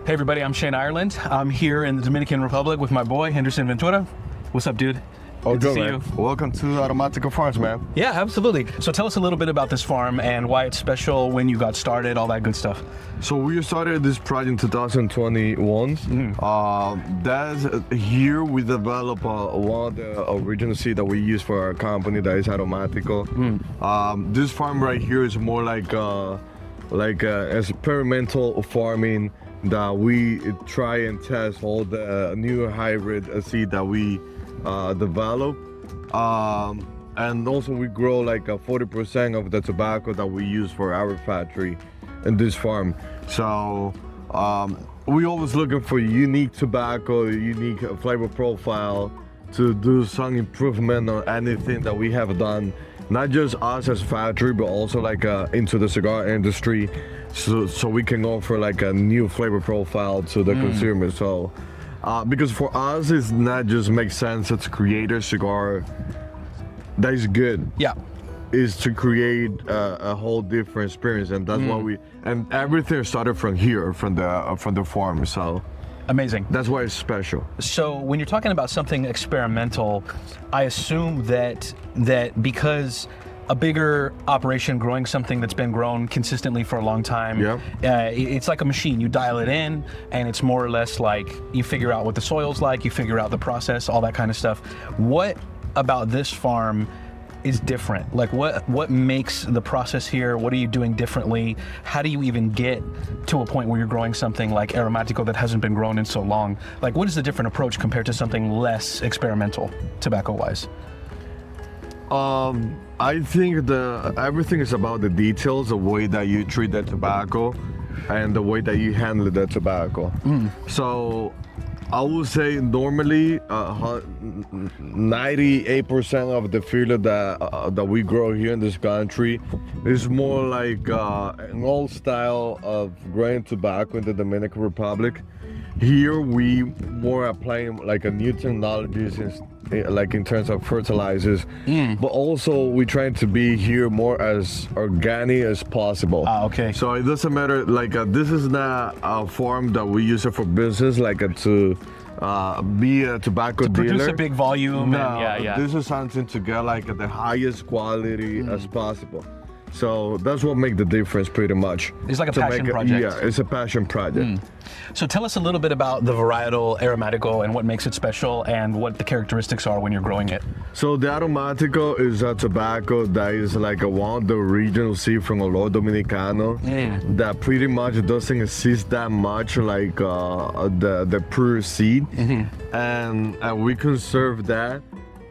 Hey everybody, I'm Shane Ireland. I'm here in the Dominican Republic with my boy, Henderson Ventura. What's up, dude? Oh, good to see man. you. Welcome to Aromático Farms, man. Yeah, absolutely. So tell us a little bit about this farm and why it's special, when you got started, all that good stuff. So we started this project in 2021. Here we developed one of the original seed that we use for our company, that is Aromático. This farm right here is more like experimental farming, that we try and test all the new hybrid seed that we develop, and also we grow like 40% of the tobacco that we use for our factory in this farm. So we always looking for unique tobacco, unique flavor profile, to do some improvement on anything that we have done, not just us as factory, but also like into the cigar industry, so we can offer like a new flavor profile to the consumer. So because for us, it's not just makes sense to create a cigar that is good. Yeah. Is to create a whole different experience, and that's why and everything started from here, from the farm. So amazing. that's why it's special. So when you're talking about something experimental, I assume that because a bigger operation growing something that's been grown consistently for a long time, it's like a machine. You dial it in, and it's more or less like you figure out what the soil's like, you figure out the process, all that kind of stuff. What about this farm is different? Like what makes the process here? What are you doing differently? How do you even get to a point where you're growing something like Aromático that hasn't been grown in so long? Like, what is the different approach compared to something less experimental, tobacco-wise? I think everything is about the details, the way that you treat the tobacco and the way that you handle the tobacco. So I would say normally 98% of the field that we grow here in this country is more like an old style of growing tobacco in the Dominican Republic. Here we more applying like a new technologies, like in terms of fertilizers, but also we trying to be here more as organic as possible. Okay. So it doesn't matter, like this is not a farm that we use it for business, like to be a tobacco dealer. Produce a big volume. No, this is something to get like the highest quality as possible. So that's what makes the difference pretty much. It's like a passion project. Yeah, it's a passion project. So tell us a little bit about the varietal Aromático and what makes it special and what the characteristics are when you're growing it. So the Aromático is a tobacco that is like one of the original seed from Olor Dominicano that pretty much doesn't exist that much like the pure seed, and we conserve that.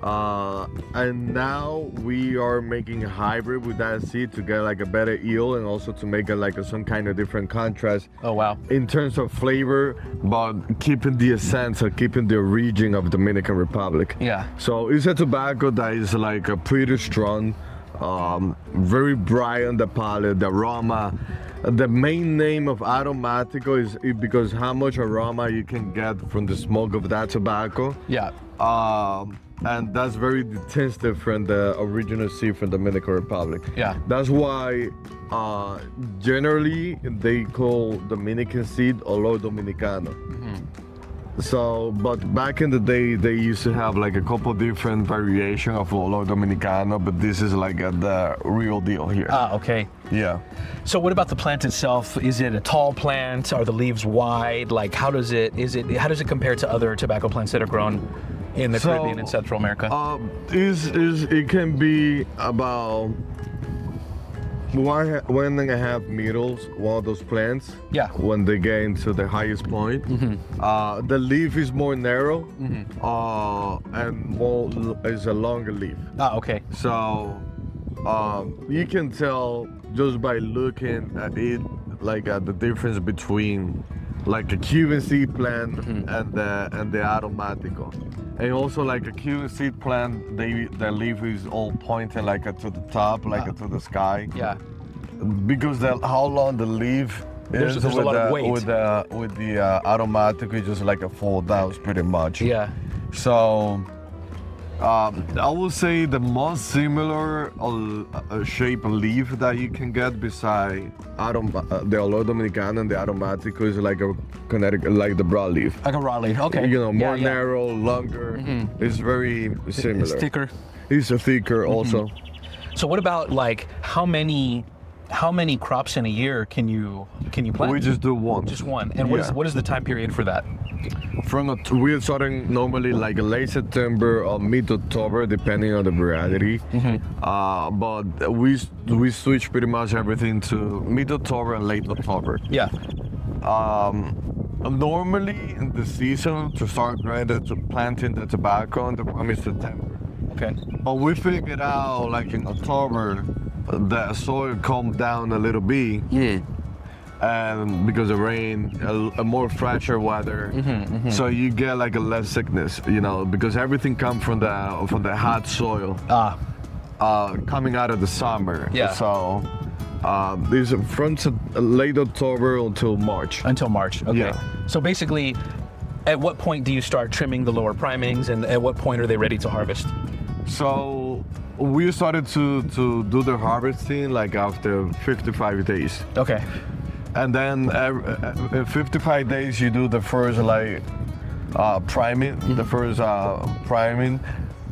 And now we are making a hybrid with that seed to get like a better yield, and also to make it like some kind of different contrast. Oh wow! In terms of flavor, but keeping the essence or keeping the origin of Dominican Republic. Yeah. So it's a tobacco that is like a pretty strong, very bright on the palate, the aroma. The main name of Aromático is because how much aroma you can get from the smoke of that tobacco. Yeah. And that's very distinctive from the original seed from the Dominican Republic. Yeah. That's why generally they call Dominican seed Olor Dominicano. So, but back in the day, they used to have like a couple different variations of Olor Dominicano, but this is like the real deal here. Okay. Yeah. So what about the plant itself? Is it a tall plant? Are the leaves wide? Like how does it compare to other tobacco plants that are grown in the Caribbean and Central America? It can be about 1.5 meters, one of those plants. Yeah. When they get into the highest point. The leaf is more narrow, and more is a longer leaf. Okay. So you can tell just by looking at it, like the difference between like a Cuban seed plant and the Aromático. And also like a Cuban seed plant, the leaf is all pointing like to the top, like to the sky. Yeah. Because how long the leaf There's a lot of weight. with the Aromático, it's just like a fold down pretty much. Yeah. So I would say the most similar shape leaf that you can get beside the Olor Dominicano and the Aromático is like a Connecticut, like the broadleaf. Like a raw leaf, okay. You know, more narrow, longer. It's very similar. It's thicker. It's thicker also. So what about like how many crops in a year can you plant? We just do one. Just one. And what is the time period for that? We're starting normally like late September or mid-October, depending on the variety. But we switch pretty much everything to mid-October and late October. Yeah. Normally in the season to start planting the tobacco, and the prime is September. Okay. But we figured out like in October, the soil calmed down a little bit. And because of rain, a more fresher weather, so you get like a less sickness, you know, because everything comes from the hot soil coming out of the summer. Yeah. So this is from late October until March. Until March. Okay. Yeah. So basically, at what point do you start trimming the lower primings, and at what point are they ready to harvest? So we started to do the harvesting like after 55 days. Okay. And then in 55 days you do the first like priming,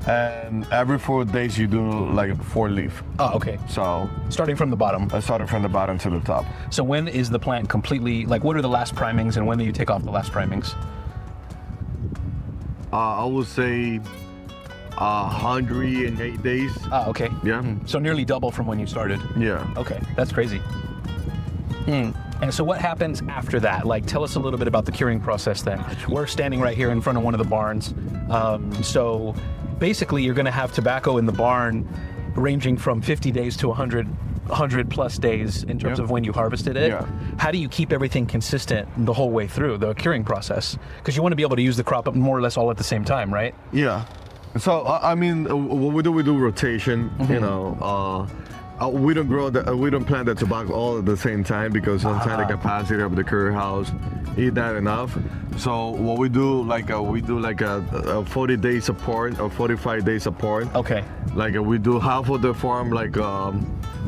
and every 4 days you do like 4 leaf. Oh, okay. So starting from the bottom. I started from the bottom to the top. So when is the plant completely, like what are the last primings and when do you take off the last primings? I would say 108 days. Ah, okay. Yeah. So nearly double from when you started. Yeah. Okay, that's crazy. And so what happens after that? Like, tell us a little bit about the curing process then. We're standing right here in front of one of the barns. So basically you're gonna have tobacco in the barn ranging from 50 days to 100 plus days in terms of when you harvested it. Yeah. How do you keep everything consistent the whole way through the curing process? Because you want to be able to use the crop more or less all at the same time, right? Yeah. So I mean, what we do rotation. You know, we don't plant the tobacco all at the same time because sometimes the capacity of the curry house is not enough. So what we do, we do a 40 days apart or 45 days apart. Okay. Like we do half of the farm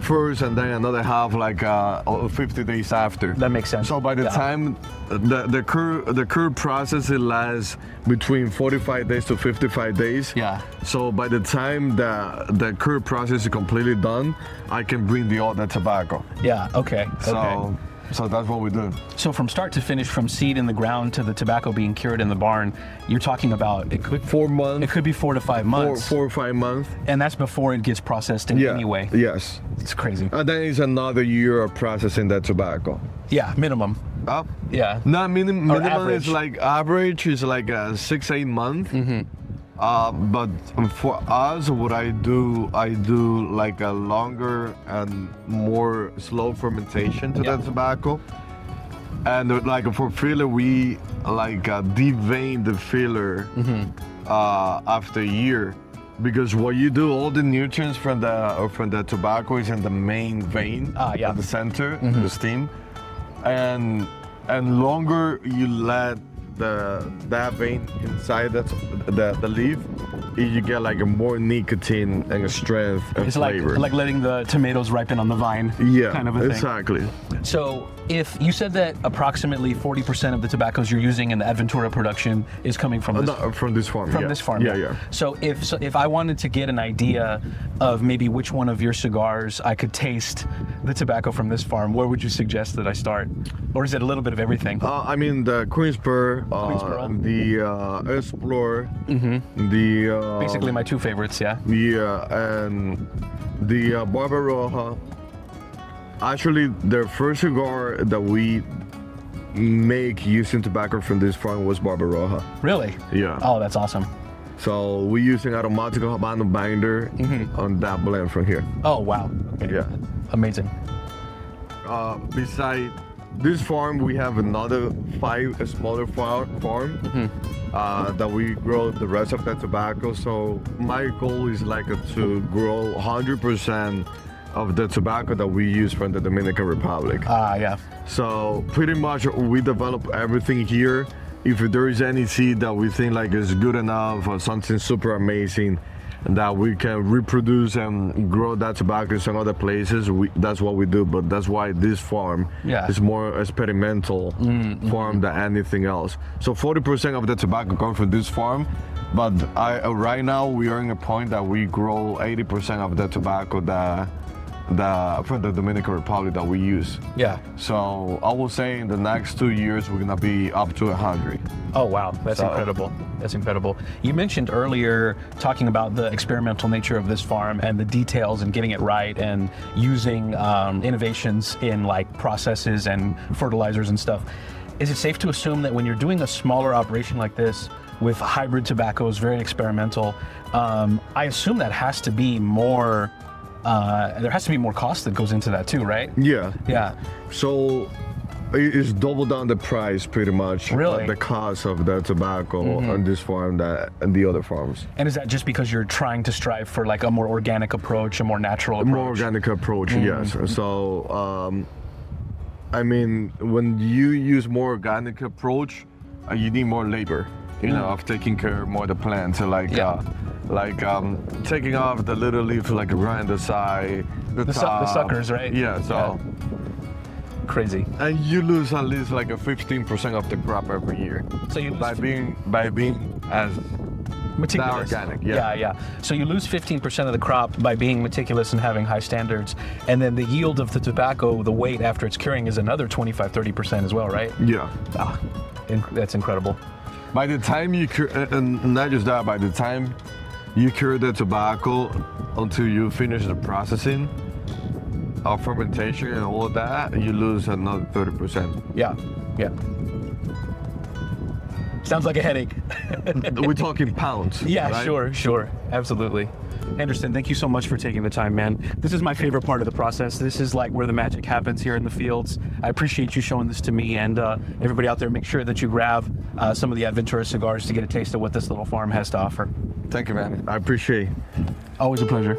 first, and then another half 50 days after. That makes sense. So by the time the cure process, it lasts between 45 days to 55 days. Yeah. So by the time the cure process is completely done, I can bring the other tobacco. Yeah. Okay. Okay. So that's what we do. So from start to finish, from seed in the ground to the tobacco being cured in the barn, you're talking about it could 4 months. It could be 4 to 5 months. 4 or 5 months. And that's before it gets processed in any way. Yes. It's crazy. And then it's another year of processing that tobacco. Yeah, minimum. Yeah. No, minimum average. is like average is like 6-8 months. But for us, what I do like a longer and more slow fermentation to the tobacco. And like for filler, we devein the filler after a year, because what you do, all the nutrients from the tobacco is in the main vein at the center, the stem, and longer you let that vein inside the leaf, you get like a more nicotine and a strength and it's flavor. like letting the tomatoes ripen on the vine. Yeah, kind of a thing. Exactly. So if you said that approximately 40% of the tobaccos you're using in the ADVentura production is coming from this, from this farm. From this farm. Yeah. So if I wanted to get an idea of maybe which one of your cigars I could taste the tobacco from this farm, where would you suggest that I start? Or is it a little bit of everything? I mean the Queensborough, the Explorer, the basically my 2 favorites. Yeah. And the Barbaroja. Actually, the first cigar that we make using tobacco from this farm was Barbaroja. Really? Yeah. Oh, that's awesome. So we're using Aromático Habano binder on that blend from here. Oh, wow. Okay. Yeah. Amazing. Beside this farm, we have another 5 smaller farm that we grow the rest of the tobacco. So my goal is to grow 100% of the tobacco that we use from the Dominican Republic. Yeah. So pretty much we develop everything here, if there is any seed that we think like is good enough or something super amazing that we can reproduce and grow that tobacco in some other places, that's what we do. But that's why this farm is more experimental farm than anything else. So 40% of the tobacco comes from this farm, but right now we are in a point that we grow 80% of the tobacco from the Dominican Republic that we use. Yeah. So I will say in the next 2 years we're gonna be up to 100. Oh wow, that's incredible. That's incredible. You mentioned earlier talking about the experimental nature of this farm and the details and getting it right and using innovations in like processes and fertilizers and stuff. Is it safe to assume that when you're doing a smaller operation like this with hybrid tobaccos, very experimental, I assume that has to be more there has to be more cost that goes into that too, right? Yeah. Yeah. So it's double down the price pretty much. Really? The cost of the tobacco on this farm and the other farms. And is that just because you're trying to strive for like a more organic approach, a more natural approach? A more organic approach, yes. So, I mean, when you use more organic approach, you need more labor, you know, of taking care more of the plants. So taking off the little leaf, like grind the side, the suckers, right? Yeah, so. Crazy. And you lose at least like a 15% of the crop every year. So you by being as meticulous. Organic, yeah. So you lose 15% of the crop by being meticulous and having high standards, and then the yield of the tobacco, the weight after it's curing, is another 25-30% as well, right? Yeah. That's incredible. By the time you cure, and not just that, by the time you cure the tobacco until you finish the processing of fermentation and all of that, you lose another 30%. Yeah. Sounds like a headache. We're talking pounds. Yeah, right? sure. Absolutely. Henderson, thank you so much for taking the time, man. This is my favorite part of the process. This is like where the magic happens here in the fields. I appreciate you showing this to me, and everybody out there, make sure that you grab some of the ADVentura cigars to get a taste of what this little farm has to offer. Thank you, man. I appreciate it. Always a pleasure.